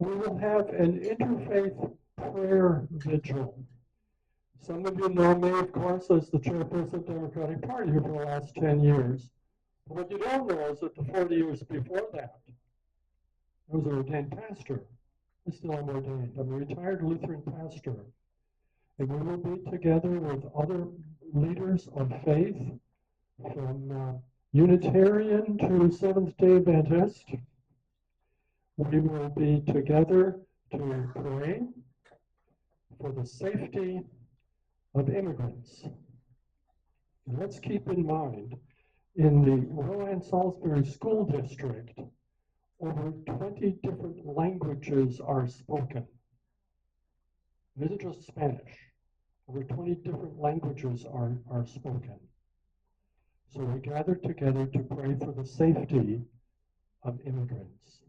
we will have an interfaith prayer vigil. Some of you know me, of course, as the chairperson of the Democratic Party for the last 10 years. But what you don't know is that the 40 years before that, I was an ordained pastor. I still am ordained. I'm a retired Lutheran pastor. And we will be together with other leaders of faith, from Unitarian to Seventh-day Adventist. We will be together to pray for the safety of immigrants. And let's keep in mind, in the Rowan Salisbury School District, over 20 different languages are spoken. It isn't just Spanish. Over 20 different languages are spoken. So we gather together to pray for the safety of immigrants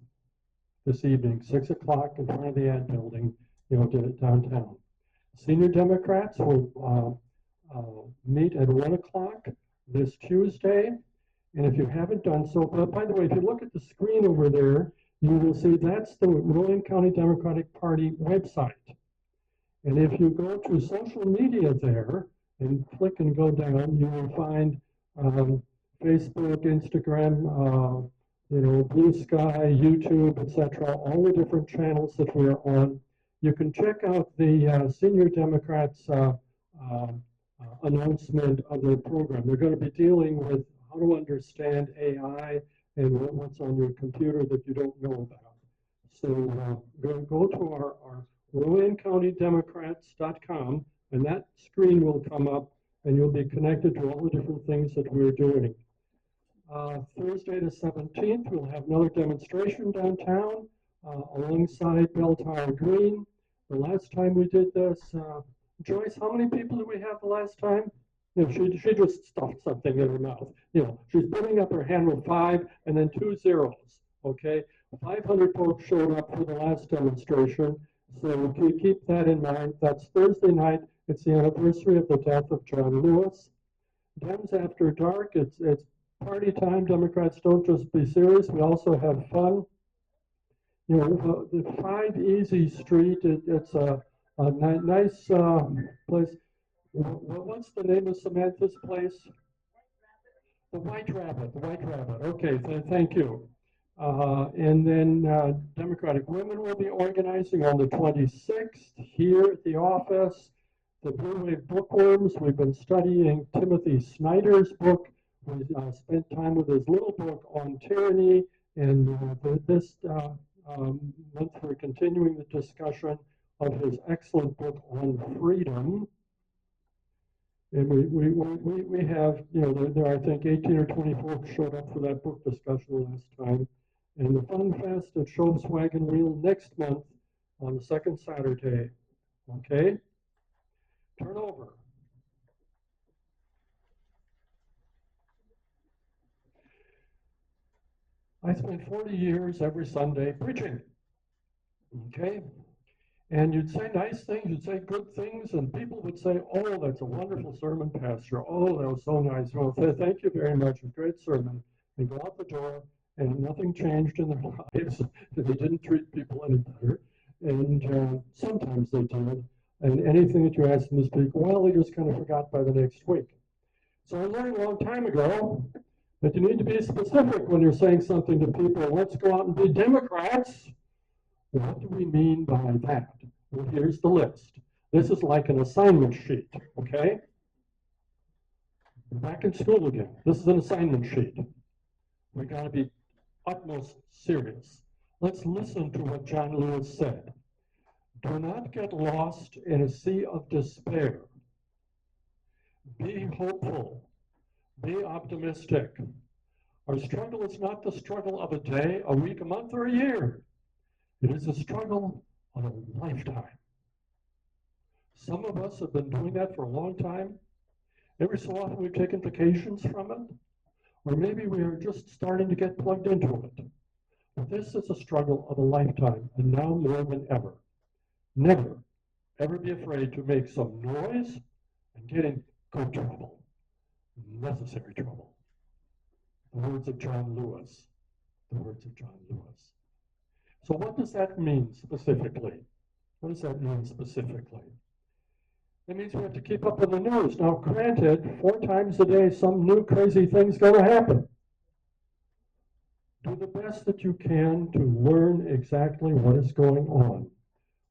this evening, 6 o'clock in front of the ad building, downtown. Senior Democrats will meet at 1 o'clock this Tuesday. And if you haven't done so, by the way, if you look at the screen over there, you will see that's the Rowan County Democratic Party website. And if you go to social media there and click and go down, you will find Facebook, Instagram, Blue Sky, YouTube, etc., all the different channels that we're on. You can check out the Senior Democrats announcement of their program. They're going to be dealing with how to understand AI and what's on your computer that you don't know about. So go to our RowanCountyDemocrats.com, and that screen will come up, and you'll be connected to all the different things that we're doing. Thursday the 17th, we'll have another demonstration downtown alongside Bell Tower Green. The last time we did this, Joyce, how many people did we have the last time? She just stuffed something in her mouth. She's putting up her hand with 5 and then 2 zeros. Okay, 500 folks showed up for the last demonstration. So keep that in mind. That's Thursday night. It's the anniversary of the death of John Lewis. Dems After Dark. It's party time. Democrats don't just be serious. We also have fun. The 5 Easy Street. It's a nice place. What's the name of Samantha's place? The White Rabbit. The White Rabbit. Okay, thank you. And then Democratic Women will be organizing on the 26th here at the office. The Blue Wave Bookworms, we've been studying Timothy Snyder's book. We spent time with his little book on tyranny, and this month we're continuing the discussion of his excellent book on freedom. And we have, there are, I think, 18 or 20 folks showed up for that book discussion last time. And the Fun Fest at Schoff's Wagon Wheel next month on the second Saturday. Okay? Turn over. I spent 40 years every Sunday preaching. Okay? And you'd say nice things, you'd say good things, and people would say, oh, that's a wonderful sermon, Pastor. Oh, that was so nice. Well, thank you very much. A great sermon. And go out the door, and nothing changed in their lives. They didn't treat people any better. And sometimes they did. And anything that you asked them to speak, well, they just kind of forgot by the next week. So I learned a long time ago that you need to be specific when you're saying something to people. Let's go out and be Democrats. What do we mean by that? Well, here's the list. This is like an assignment sheet, okay? We're back in school again. This is an assignment sheet. We got to be utmost serious. Let's listen to what John Lewis said. Do not get lost in a sea of despair. Be hopeful. Be optimistic. Our struggle is not the struggle of a day, a week, a month, or a year. It is a struggle of a lifetime. Some of us have been doing that for a long time. Every so often we've taken vacations from it, or maybe we are just starting to get plugged into it. But this is a struggle of a lifetime, and now more than ever. Never, ever be afraid to make some noise and get in good trouble, necessary trouble. The words of John Lewis. The words of John Lewis. So what does that mean specifically? What does that mean specifically? It means we have to keep up with the news. Now, granted, 4 times a day, some new crazy thing's going to happen. Do the best that you can to learn exactly what is going on.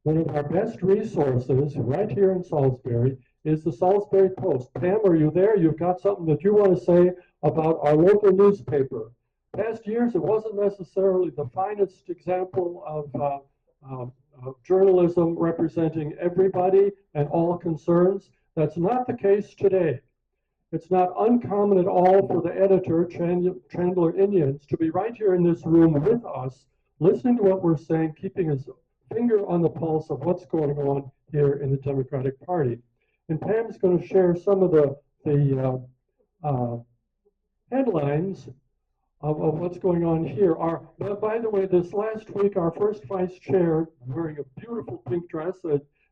One of our best resources right here in Salisbury is the Salisbury Post. Pam, are you there? You've got something that you want to say about our local newspaper. Past years, it wasn't necessarily the finest example of journalism representing everybody and all concerns. That's not the case today. It's not uncommon at all for the editor, Chandler Indians, to be right here in this room with us, listening to what we're saying, keeping his finger on the pulse of what's going on here in the Democratic Party. And Pam's going to share some of the headlines of what's going on here. By the way, this last week, our first vice chair, wearing a beautiful pink dress,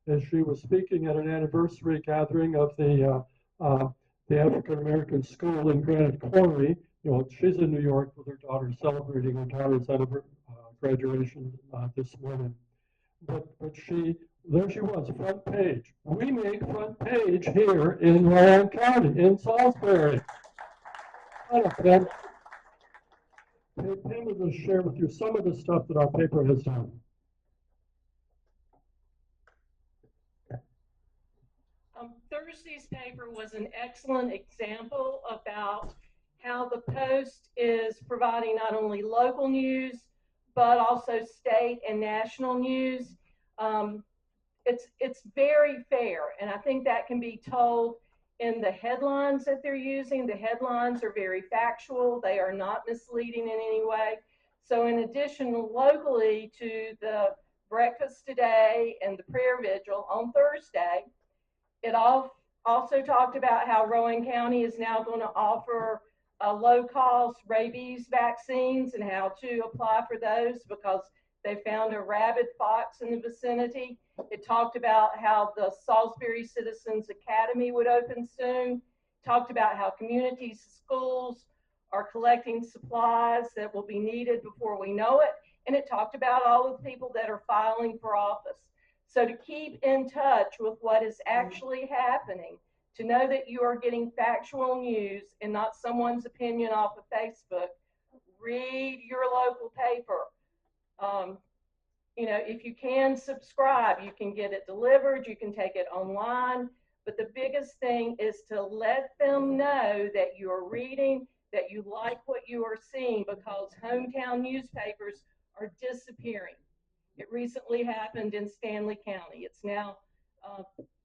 as she was speaking at an anniversary gathering of the African American School in Granite Quarry. You know, she's in New York with her daughter, celebrating her daughter's graduation this morning. But there she was, front page. We make front page here in Rowan County, in Salisbury. Pam will share with you some of the stuff that our paper has done. Thursday's paper was an excellent example about how the Post is providing not only local news, but also state and national news. It's very fair, and I think that can be told in the headlines that they're using. The headlines are very factual. They are not misleading in any way. So in addition locally to the breakfast today and the prayer vigil on Thursday, it also talked about how Rowan County is now going to offer low-cost rabies vaccines and how to apply for those because they found a rabid fox in the vicinity. It talked about how the Salisbury Citizens Academy would open soon. Talked about how communities, schools are collecting supplies that will be needed before we know it. And it talked about all of the people that are filing for office. So to keep in touch with what is actually happening, to know that you are getting factual news and not someone's opinion off of Facebook, read your local paper. You know, if you can subscribe, you can get it delivered, you can take it online. But the biggest thing is to let them know that you're reading, that you like what you are seeing, because hometown newspapers are disappearing. It recently happened in Stanley County. It's now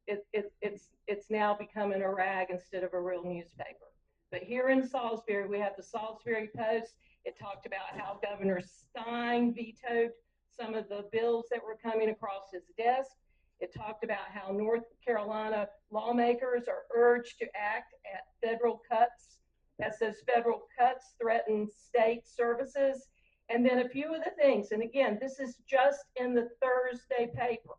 it's now becoming a rag instead of a real newspaper. But here in Salisbury, we have the Salisbury Post. It talked about how Governor Stein vetoed some of the bills that were coming across his desk. It talked about how North Carolina lawmakers are urged to act at federal cuts, as those federal cuts threaten state services. And then a few of the things, and again, this is just in the Thursday paper.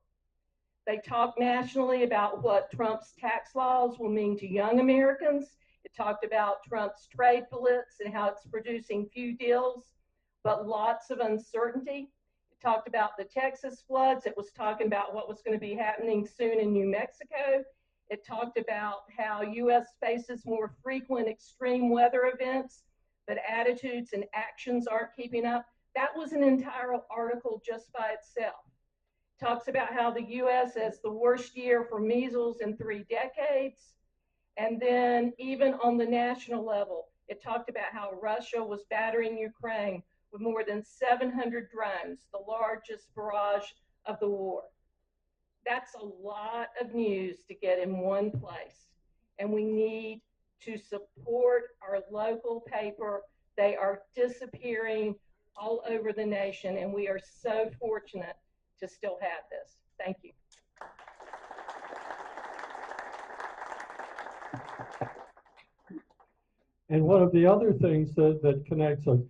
They talked nationally about what Trump's tax laws will mean to young Americans. It talked about Trump's trade blitz and how it's producing few deals, but lots of uncertainty. It talked about the Texas floods. It was talking about what was going to be happening soon in New Mexico. It talked about how U.S. faces more frequent extreme weather events, but attitudes and actions aren't keeping up. That was an entire article just by itself. It talks about how the U.S. has the worst year for measles in 3 decades. And then even on the national level, it talked about how Russia was battering Ukraine with more than 700 drones, the largest barrage of the war. That's a lot of news to get in one place. And we need to support our local paper. They are disappearing all over the nation, and we are so fortunate to still have this. Thank you. And one of the other things that connects us,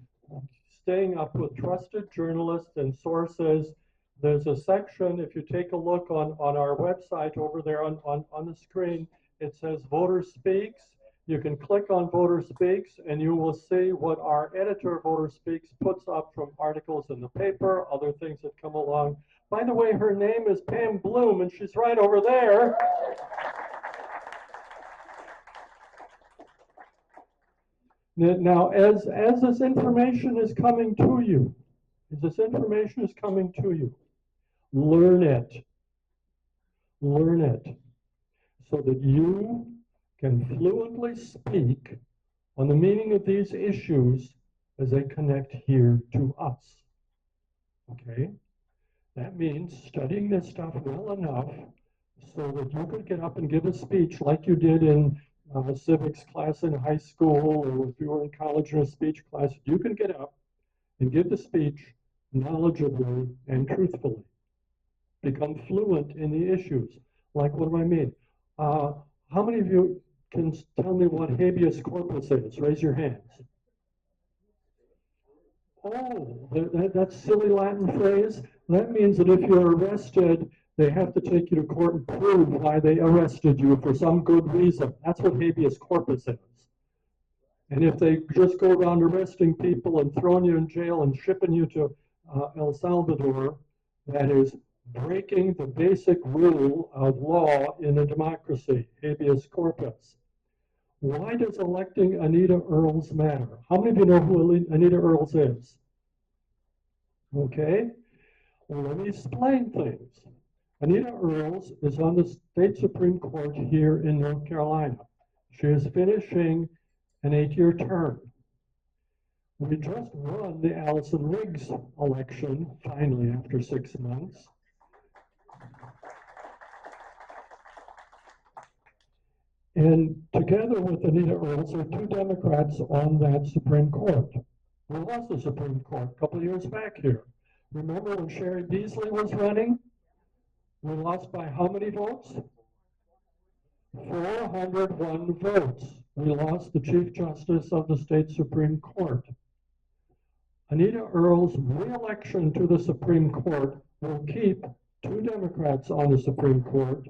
staying up with trusted journalists and sources, there's a section, if you take a look on our website over there on the screen, it says Voter Speaks. You can click on Voter Speaks and you will see what our editor, Voter Speaks, puts up from articles in the paper, other things that come along. By the way, her name is Pam Bloom and she's right over there. Now, as this information is coming to you, learn it. Learn it so that you can fluently speak on the meaning of these issues as they connect here to us. Okay? That means studying this stuff well enough so that you could get up and give a speech like you did in a civics class in high school, or if you were in college in a speech class, you can get up and give the speech knowledgeably and truthfully. Become fluent in the issues. Like, what do I mean? How many of you can tell me what habeas corpus is? Raise your hands. Oh, that silly Latin phrase? That means that if you're arrested, they have to take you to court and prove why they arrested you for some good reason. That's what habeas corpus is. And if they just go around arresting people and throwing you in jail and shipping you to El Salvador, that is breaking the basic rule of law in a democracy, habeas corpus. Why does electing Anita Earls matter? How many of you know who Anita Earls is? Okay, well, let me explain things. Anita Earls is on the state Supreme Court here in North Carolina. She is finishing an 8-year term. We just won the Allison Riggs election, finally, after 6 months. And together with Anita Earls, there are 2 Democrats on that Supreme Court. We lost the Supreme Court a couple of years back here. Remember when Sherry Beasley was running? We lost by how many votes? 401 votes. We lost the Chief Justice of the state Supreme Court. Anita Earls' re-election to the Supreme Court will keep 2 Democrats on the Supreme Court.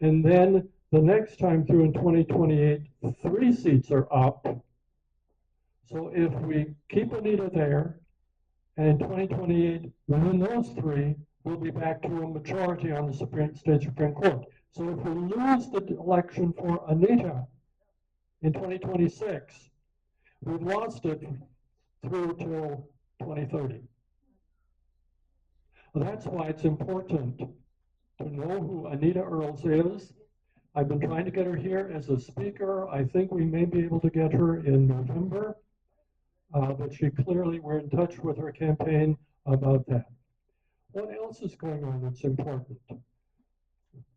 And then the next time through in 2028, 3 seats are up. So if we keep Anita there, and in 2028, within those 3, we'll be back to a majority on the state Supreme Court. So if we lose the election for Anita in 2026, we've lost it through till 2030. Well, that's why it's important to know who Anita Earls is. I've been trying to get her here as a speaker. I think we may be able to get her in November, but we're in touch with her campaign about that. What else is going on that's important?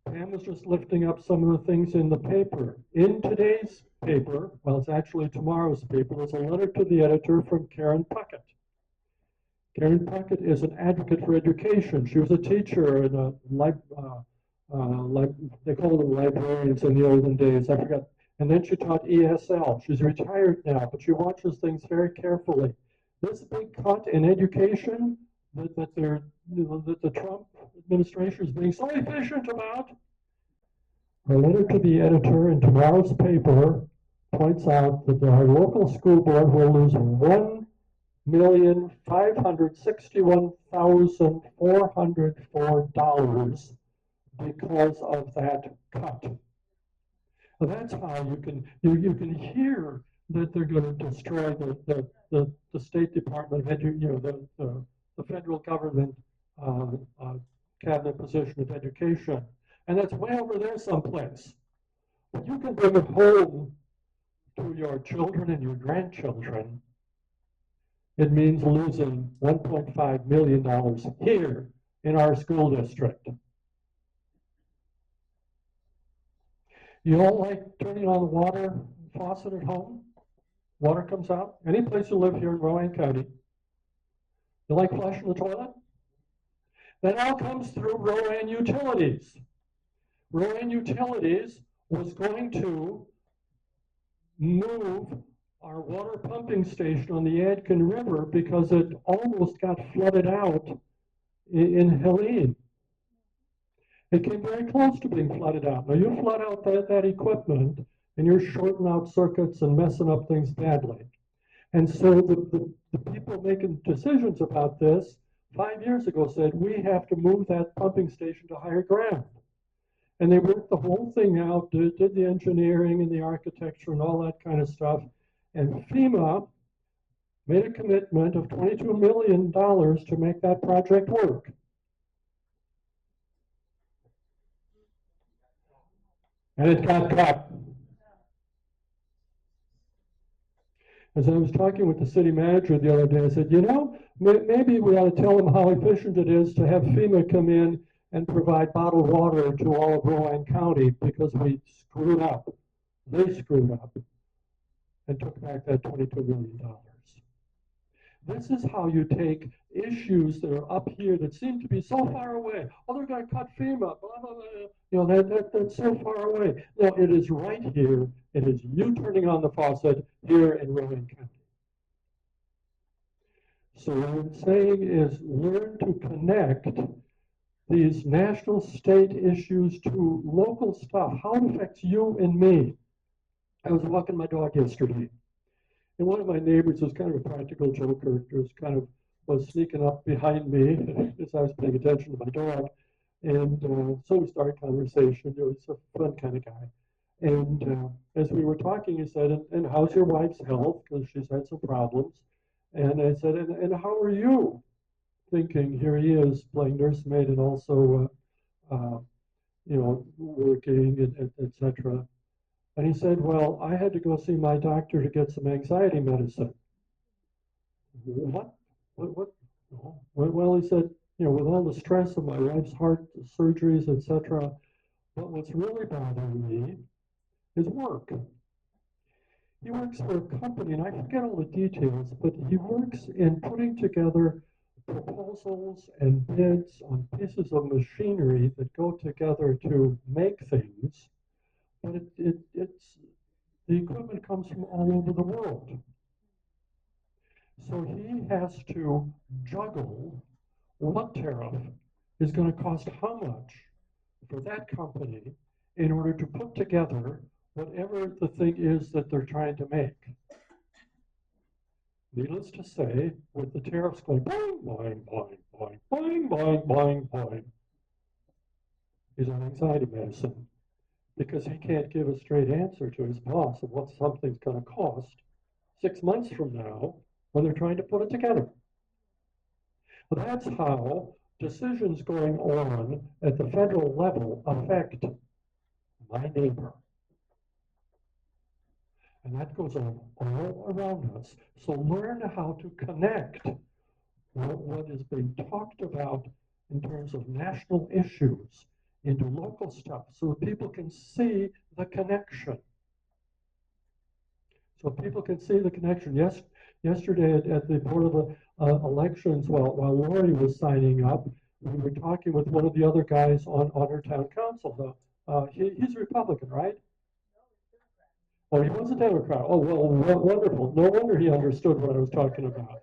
Pam was just lifting up some of the things in the paper. In today's paper, well, it's actually tomorrow's paper, there's a letter to the editor from Karen Puckett. Karen Puckett is an advocate for education. She was a teacher in a they called them librarians in the olden days, I forgot. And then she taught ESL. She's retired now, but she watches things very carefully. This big cut in education that the Trump administration is being so efficient about. A letter to the editor in tomorrow's paper points out that our local school board will lose $1,561,404 because of that cut. Well, that's how you can hear that they're going to destroy the State Department of the federal government cabinet position of education, and that's way over there someplace. But you can bring it home to your children and your grandchildren. It means losing $1.5 million here in our school district. You don't like turning on the water faucet at home? Water comes out? Any place you live here in Rowan County? You like flushing the toilet? That all comes through Rowan Utilities. Rowan Utilities was going to move our water pumping station on the Yadkin River because it almost got flooded out in Helene. It came very close to being flooded out. Now, you flood out that equipment, and you're shorting out circuits and messing up things badly. And so the people making decisions about this 5 years ago said, we have to move that pumping station to higher ground. And they worked the whole thing out, did the engineering and the architecture and all that kind of stuff. And FEMA made a commitment of $22 million to make that project work. And it got cut. As I was talking with the city manager the other day, I said, you know, maybe we ought to tell them how efficient it is to have FEMA come in and provide bottled water to all of Rowan County because we screwed up. They screwed up and took back that $22 million. This is how you take issues that are up here that seem to be so far away. Oh, they're going to cut FEMA, blah, blah, blah. You know, that's so far away. No, it is right here. It is you turning on the faucet here in Rowan County. So what I'm saying is learn to connect these national state issues to local stuff, how it affects you and me. I was walking my dog yesterday, and one of my neighbors was kind of a practical joker, was sneaking up behind me as I was paying attention to my dog. And so we started conversation. It was a fun kind of guy. And as we were talking, he said, and how's your wife's health? Because she's had some problems. And I said, and how are you? Thinking, here he is playing nursemaid and also, you know, working, etc. And he said, well, I had to go see my doctor to get some anxiety medicine. What? Well, he said, you know, with all the stress of my wife's heart surgeries, etc., but what's really bothering me is work. He works for a company, and I forget all the details, but he works in putting together proposals and bids on pieces of machinery that go together to make things, but it's the equipment comes from all over the world. So he has to juggle what tariff is going to cost how much for that company in order to put together whatever the thing is that they're trying to make. Needless to say, with the tariffs going boing, boing, boing, boing, boing, boing, boing, boing, he's on anxiety medicine because he can't give a straight answer to his boss of what something's going to cost 6 months from now when they're trying to put it together. Well, that's how decisions going on at the federal level affect my neighbor. And that goes on all around us. So learn how to connect what is being talked about in terms of national issues into local stuff so that people can see the connection. So people can see the connection. Yes, yesterday at the Board of Elections, while Lori was signing up, we were talking with one of the other guys on her town council. He's a Republican, right? Oh, he was a Democrat. Oh, well, wonderful. No wonder he understood what I was talking about.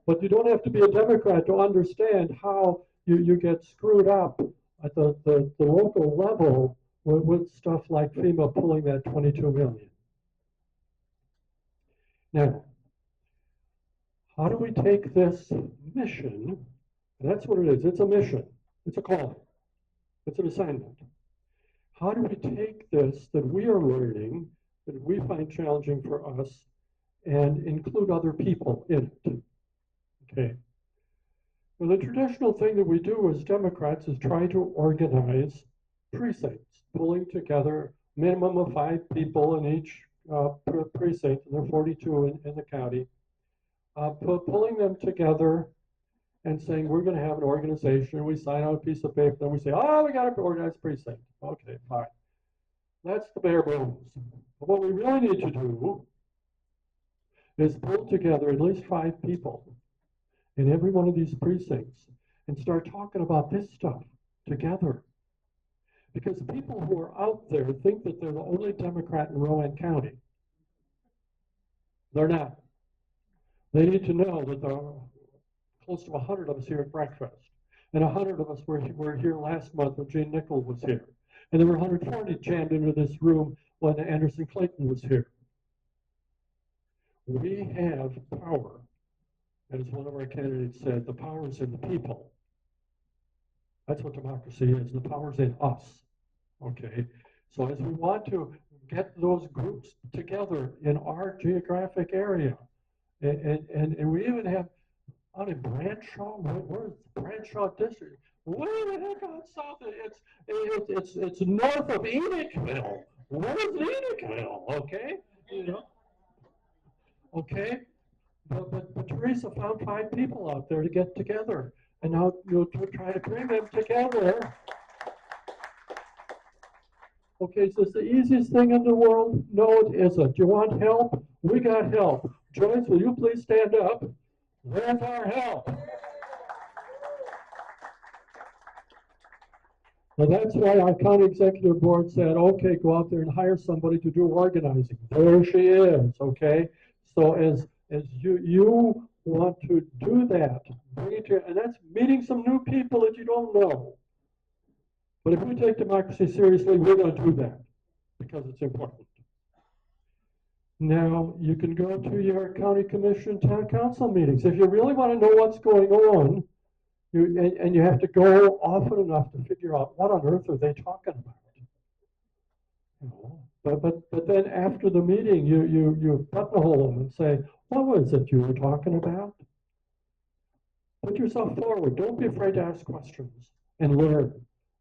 But you don't have to be a Democrat to understand how you get screwed up at the local level with stuff like FEMA pulling that 22 million. Now, how do we take this mission? And that's what it is. It's a mission. It's a calling. It's an assignment. How do we take this that we are learning, that we find challenging for us, and include other people in it? Okay. Well, the traditional thing that we do as Democrats is try to organize precincts, pulling together a minimum of 5 people in each precinct, and there are 42 in the county, pulling them together and saying, we're going to have an organization, and we sign on a piece of paper, then we say, oh, we got to organize precinct. Okay, fine. That's the bare bones. But what we really need to do is pull together at least 5 people in every one of these precincts and start talking about this stuff together. Because the people who are out there think that they're the only Democrat in Rowan County. They're not. They need to know that there are close to 100 of us here at breakfast. And 100 of us were here last month when Jane Nichols was here. And there were 140 jammed into this room when Anderson Clayton was here. We have power. As one of our candidates said, the power is in the people. That's what democracy is. The power is in us. Okay? So as we want to get those groups together in our geographic area, and we even have out in Bradshaw, where's Bradshaw District? Way the heck out south? It's north of Enochville. Where's Enochville? Okay, you know. Okay, but Teresa found 5 people out there to get together, and now you'll try to bring them together. Okay, so it's the easiest thing in the world? No, it isn't. You want help? We got help. Joyce, will you please stand up? Where's our help? Well, that's why our county executive board said, okay, go out there and hire somebody to do organizing. There she is, okay? So as you want to do that, bring it to, and that's meeting some new people that you don't know. But if we take democracy seriously, we're going to do that because it's important. Now, you can go to your county commission, town council meetings. If you really want to know what's going on, and you have to go often enough to figure out what on earth are they talking about. You know? But then after the meeting, you buttonhole them and say, what was it you were talking about? Put yourself forward. Don't be afraid to ask questions and learn.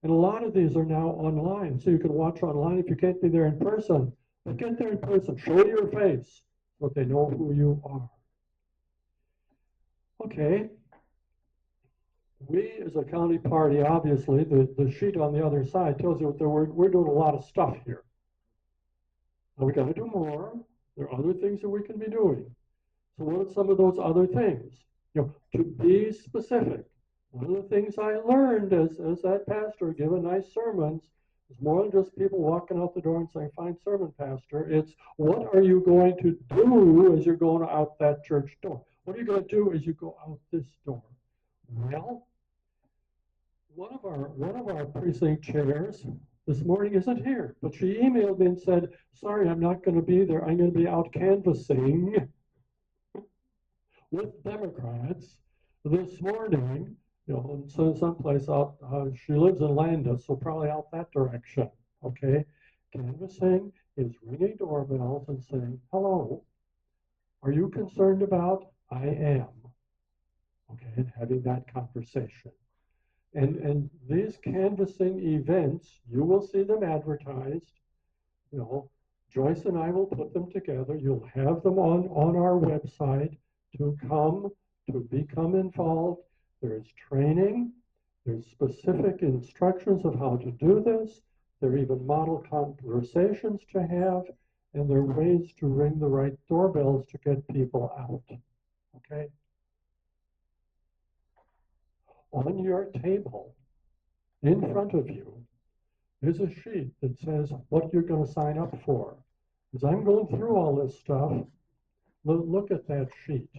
And a lot of these are now online, so you can watch online if you can't be there in person. But get there in person, show your face, so that they know who you are. Okay. We, as a county party, obviously, the sheet on the other side tells you that we're doing a lot of stuff here. Now we got to do more. There are other things that we can be doing. So what are some of those other things? You know, to be specific. One of the things I learned as that pastor giving nice sermons is more than just people walking out the door and saying, fine sermon, pastor. It's what are you going to do as you're going out that church door? What are you going to do as you go out this door? Well, one of our precinct chairs this morning isn't here, but she emailed me and said, sorry, I'm not going to be there. I'm going to be out canvassing with Democrats this morning. You know, and so someplace out, she lives in Landis, so probably out that direction, okay? Canvassing is ringing doorbells and saying, hello, are you concerned about? I am, okay, and having that conversation. And these canvassing events, you will see them advertised, you know, Joyce and I will put them together. You'll have them on our website to come, to become involved. There is training, there's specific instructions of how to do this. There are even model conversations to have, and there are ways to ring the right doorbells to get people out, okay? On your table, in front of you, is a sheet that says what you're going to sign up for. As I'm going through all this stuff, look at that sheet.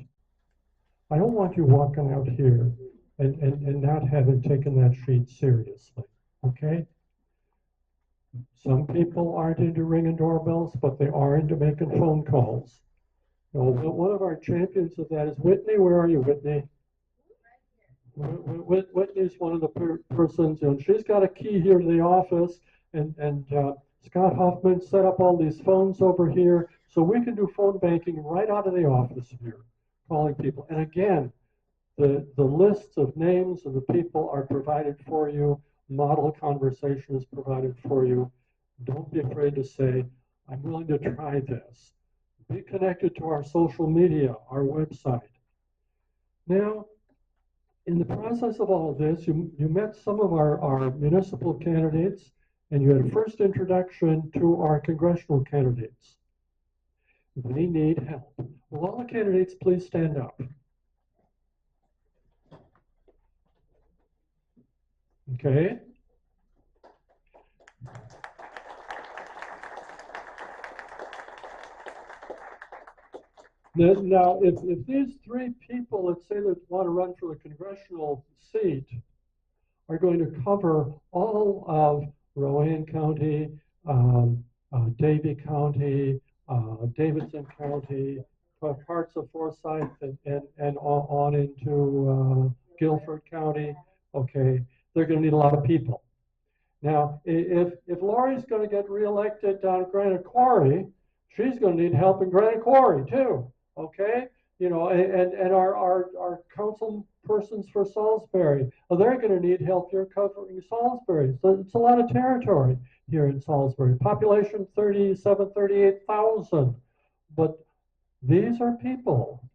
I don't want you walking out here and not having taken that sheet seriously, okay? Some people aren't into ringing doorbells, but they are into making phone calls. You know, one of our champions of that is Whitney. Where are you, Whitney? Whitney's one of the persons, you know, she's got a key here to the office, and Scott Hoffman set up all these phones over here, so we can do phone banking right out of the office here, calling people. And again, the lists of names of the people are provided for you. Model conversation is provided for you. Don't be afraid to say, I'm willing to try this. Be connected to our social media, our website. Now, in the process of all of this, you met some of our municipal candidates, and you had a first introduction to our congressional candidates. They need help. Will all the candidates please stand up? Okay. Now, if these 3 people, let's say that want to run for the congressional seat, are going to cover all of Rowan County, Davie County, Davidson County, parts of Forsyth, and on into Guilford County. Okay, they're going to need a lot of people. Now, if Lori's going to get reelected down at Granite Quarry, she's going to need help in Granite Quarry too. Okay, you know, and our council persons for Salisbury, they're going to need help here covering Salisbury. So it's a lot of territory here in Salisbury. Population 37, 38,000. But these are people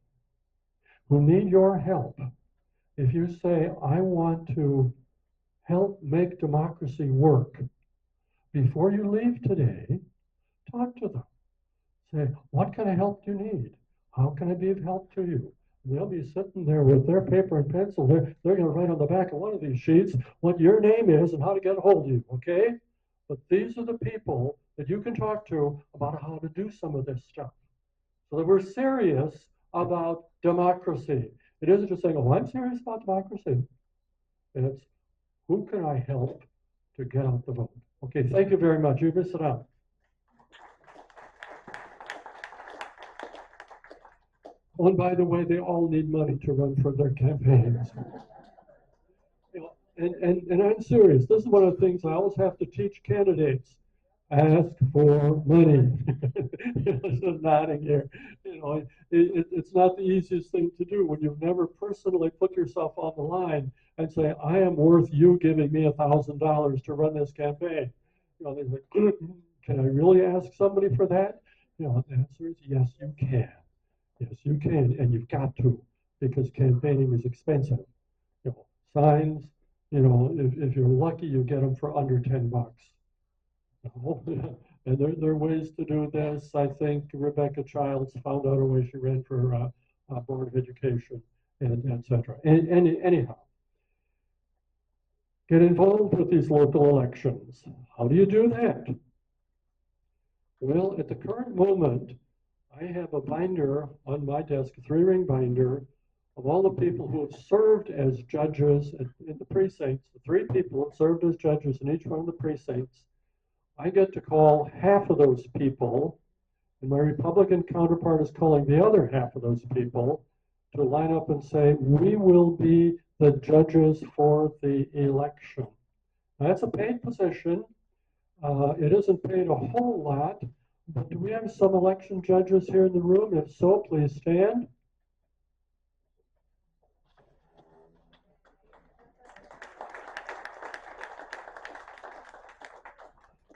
who need your help. If you say, I want to help make democracy work, before you leave today, talk to them. Say, what kind of help do you need? How can I be of help to you? And they'll be sitting there with their paper and pencil. They're going to write on the back of one of these sheets what your name is and how to get a hold of you, okay? But these are the people that you can talk to about how to do some of this stuff. So that we're serious about democracy. It isn't just saying, oh, I'm serious about democracy. It's, who can I help to get out the vote? Okay, thank you very much. You can sit down. Oh, and by the way, they all need money to run for their campaigns. You know, and I'm serious. This is one of the things I always have to teach candidates. Ask for money. Just nodding here. You know, it's not the easiest thing to do when you've never personally put yourself on the line and say, I am worth you giving me $1,000 to run this campaign. You know, they're like, can I really ask somebody for that? You know, the answer is yes, you can. Yes, you can, and you've got to, because campaigning is expensive. You know, signs, you know, if you're lucky, you get them for under $10. And there are ways to do this. I think Rebecca Childs found out a way. She ran for Board of Education, and etc. And anyhow, get involved with these local elections. How do you do that? Well, at the current moment, I have a binder on my desk, a 3-ring binder, of all the people who have served as judges in the precincts. The 3 people who have served as judges in each one of the precincts. I get to call half of those people, and my Republican counterpart is calling the other half of those people to line up and say, we will be the judges for the election. Now, that's a paid position. It isn't paid a whole lot, but do we have some election judges here in the room? If so, please stand.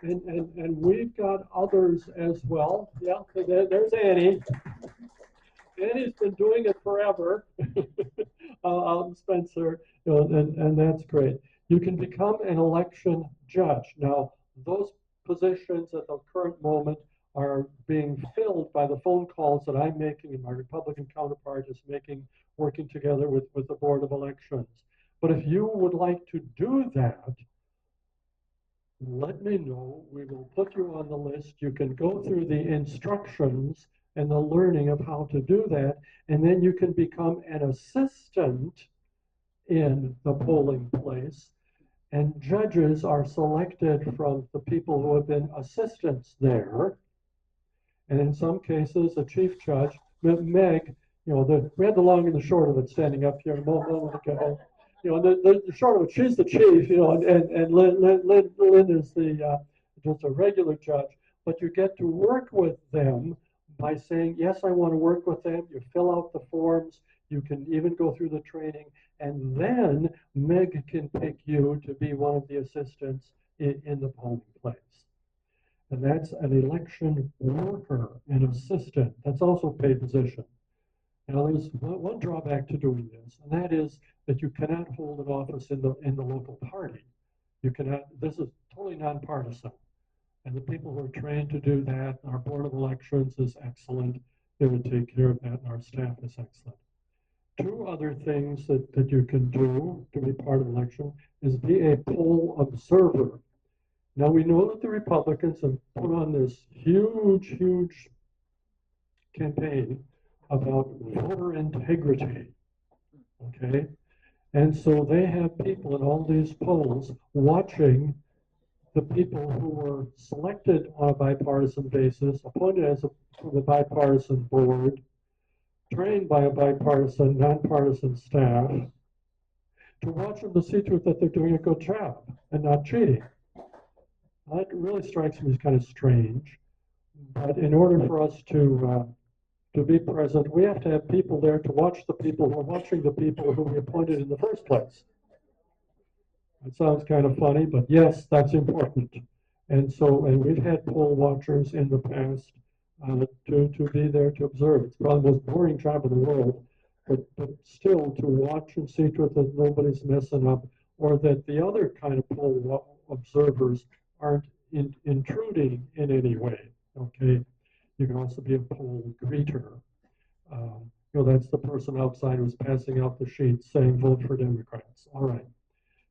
And we've got others as well. Yeah, there's Annie. Annie's been doing it forever. Spencer, you know, and that's great. You can become an election judge. Now, those positions at the current moment are being filled by the phone calls that I'm making and my Republican counterpart is making, working together with the Board of Elections. But if you would like to do that, let me know. We will put you on the list. You can go through the instructions and the learning of how to do that, and then you can become an assistant in the polling place. And judges are selected from the people who have been assistants there. And in some cases, a chief judge, Meg, you know, we had the long and the short of it standing up here a moment ago. You know, the short of it, she's the chief, you know, and Lynn is the just a regular judge. But you get to work with them by saying, yes, I want to work with them. You fill out the forms. You can even go through the training. And then Meg can pick you to be one of the assistants in the polling place. And that's an election worker, an assistant. That's also a paid position. Now, there's one drawback to doing this, and that is that you cannot hold an office in the local party. You cannot. This is totally nonpartisan, and the people who are trained to do that, our Board of Elections is excellent. They would take care of that, and our staff is excellent. 2 other things that you can do to be part of an election is be a poll observer. Now, we know that the Republicans have put on this huge campaign about voter integrity, okay? And so they have people in all these polls watching the people who were selected on a bipartisan basis, appointed as from the bipartisan board, trained by a bipartisan, nonpartisan staff, to watch them to see to it that they're doing a good job and not cheating. That really strikes me as kind of strange. But in order for us to be present, we have to have people there to watch the people who are watching the people who we appointed in the first place. It sounds kind of funny, but yes, that's important. And we've had poll watchers in the past to be there to observe. It's probably the most boring job in the world, but still to watch and see to it that nobody's messing up, or that the other kind of poll observers aren't intruding in any way. Okay, you can also be a poll greeter. That's the person outside who's passing out the sheets saying vote for Democrats. All right.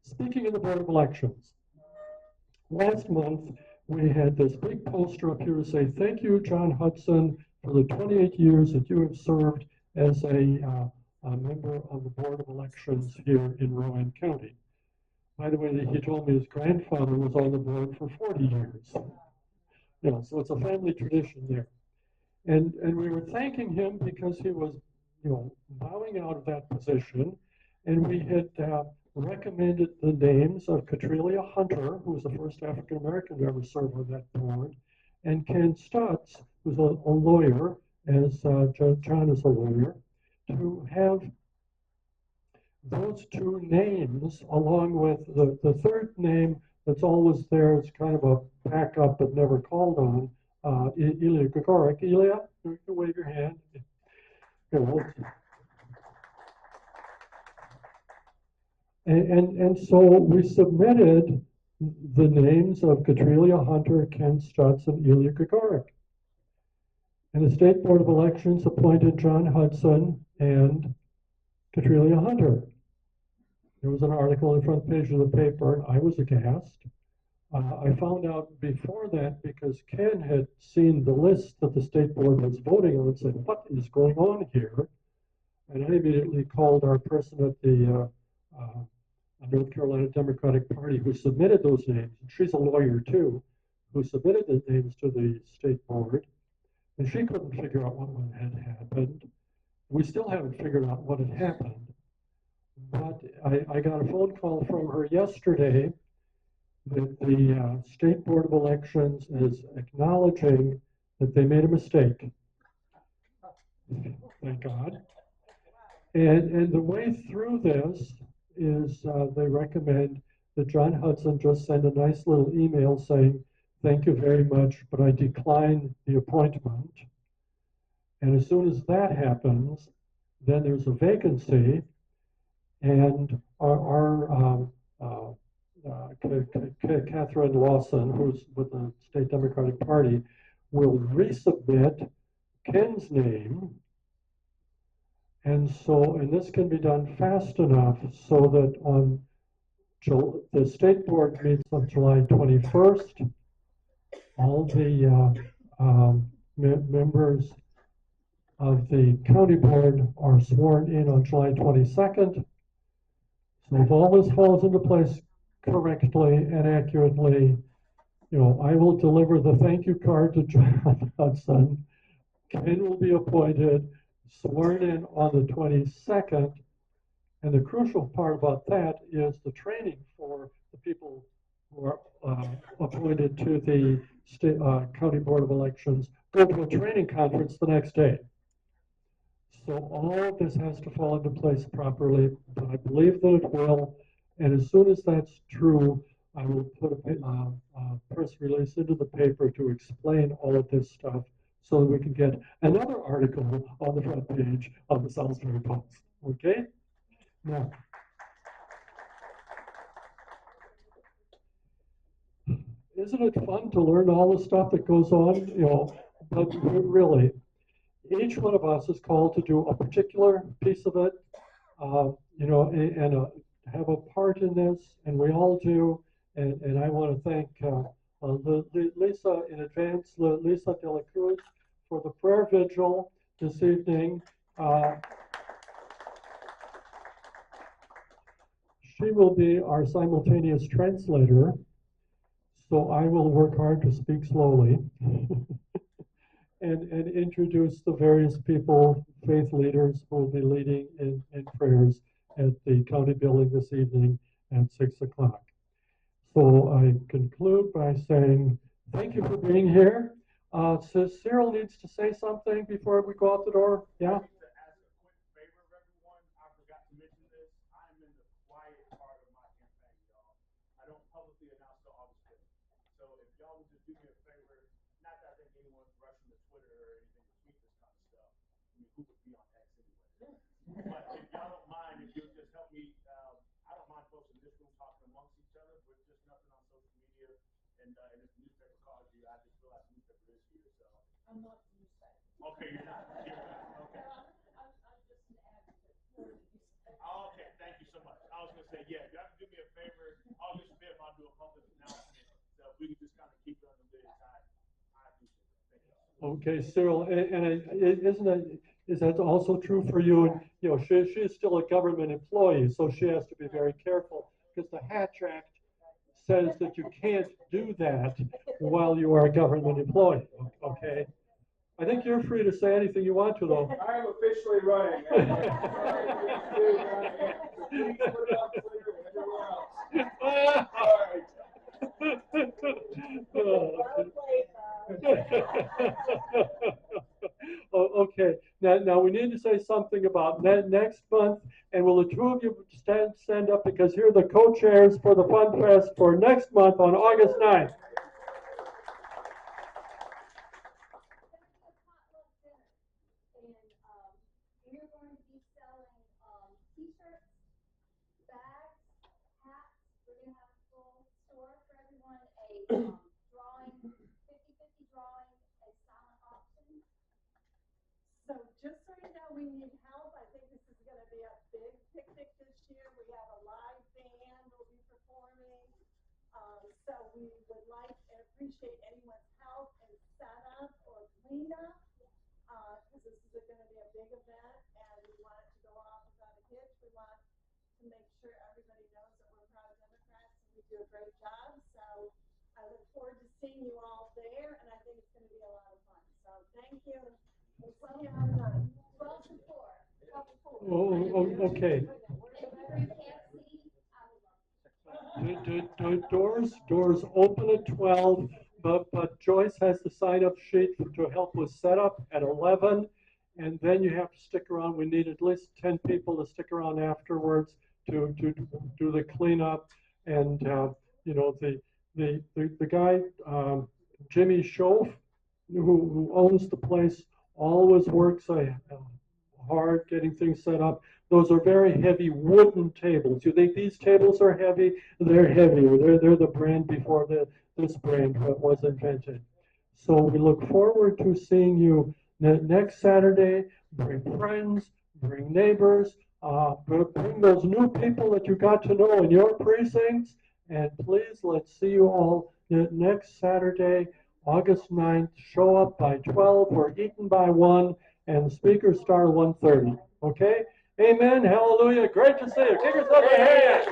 Speaking of the Board of Elections, last month we had this big poster up here to say, thank you, John Hudson, for the 28 years that you have served as a member of the Board of Elections here in Rowan County. By the way, he told me his grandfather was on the board for 40 years. So it's a family tradition there. And we were thanking him because he was, bowing out of that position, and we had recommended the names of Catrelia Hunter, who was the first African American to ever serve on that board, and Ken Stutz, who's a lawyer, as John is a lawyer, to have those two names along with the third name that's always there. It's kind of a backup but never called on. Ilya Gagarik. Ilya, you can wave your hand. And so we submitted the names of Catrelia Hunter, Ken Stutz, and Ilya Gagarik. And the State Board of Elections appointed John Hudson and Catrelia Hunter. There was an article in the front page of the paper, and I was aghast. I found out before that because Ken had seen the list that the State Board was voting on and said, what is going on here? And I immediately called our person at the North Carolina Democratic Party who submitted those names. And she's a lawyer too, who submitted the names to the State Board. And she couldn't figure out what had happened. We still haven't figured out what had happened. But I got a phone call from her yesterday that the State Board of Elections is acknowledging that they made a mistake. Thank God. And the way through this is they recommend that John Hudson just send a nice little email saying, thank you very much, but I decline the appointment. And as soon as that happens, then there's a vacancy, and our Catherine Lawson, who's with the State Democratic Party, will resubmit Ken's name. And this can be done fast enough so that the State Board meets on July 21st. All the members of the county board are sworn in on July 22nd. So if all this falls into place correctly and accurately, I will deliver the thank you card to John Hudson. Ken will be appointed, sworn in on the 22nd. And the crucial part about that is the training for the people who are appointed to the state, County Board of Elections go to a training conference the next day. So all of this has to fall into place properly, but I believe that it will. And as soon as that's true, I will put a press release into the paper to explain all of this stuff so that we can get another article on the front page of the Salisbury Post. Okay? Now, isn't it fun to learn all the stuff that goes on? But really, each one of us is called to do a particular piece of it, and have a part in this, and we all do. And I want to thank Lisa in advance, Lisa De La Cruz, for the prayer vigil this evening. She will be our simultaneous translator. So I will work hard to speak slowly and introduce the various people, faith leaders who will be leading in prayers at the county building this evening at 6 o'clock. So I conclude by saying thank you for being here. So Cyril needs to say something before we go out the door. Yeah? Okay, you're not. You're not. Okay. I'm just an advocate. Okay, thank you so much. I was gonna say, yeah, if y'all can do me a favor, August 5th, I'll do a public announcement. So if we can just kind of keep it on the list, I appreciate it. Thank you. Okay, Cyril, is that also true for you? And, you know, she is still a government employee, so she has to be very careful because the Hatch Act says that you can't do that while you are a government employee. Okay. I think you're free to say anything you want to, though. I am officially running. Please put it out Twitter and everywhere else. Oh, okay. Now we need to say something about next month, and will the two of you stand up because here are the co-chairs for the Fun Fest for next month on August 9th. Drawing, 50-50 drawing, a silent auction. So just so you know, we need help. I think this is going to be a big picnic this year. We have a live band will be performing. So we would like and appreciate anyone's help in setup or cleanup, because this is going to be a big event and we want it to go off without a hitch. We want to make sure everybody knows that we're proud Democrats and we do a great job. So I look forward to seeing you all there, and I think it's going to be a lot of fun. So thank you. We'll see you on the night. 12 to 4. 12 to 4. Oh, okay. Doors open at 12, but Joyce has the sign-up sheet to help with setup at 11, and then you have to stick around. We need at least 10 people to stick around afterwards to do the cleanup, and you know the guy Jimmy Schoaf, who owns the place, always works hard getting things set up. Those are very heavy wooden tables. You think these tables are heavy? They're heavier. They're the brand before this brand was invented. So we look forward to seeing you next Saturday. Bring friends, bring neighbors, bring those new people that you got to know in your precincts. And please, let's see you all next Saturday, August 9th. Show up by 12. We're eaten by 1. And speakers start at 1:30. Okay? Amen. Hallelujah. Great to see you. Give yourself a hand.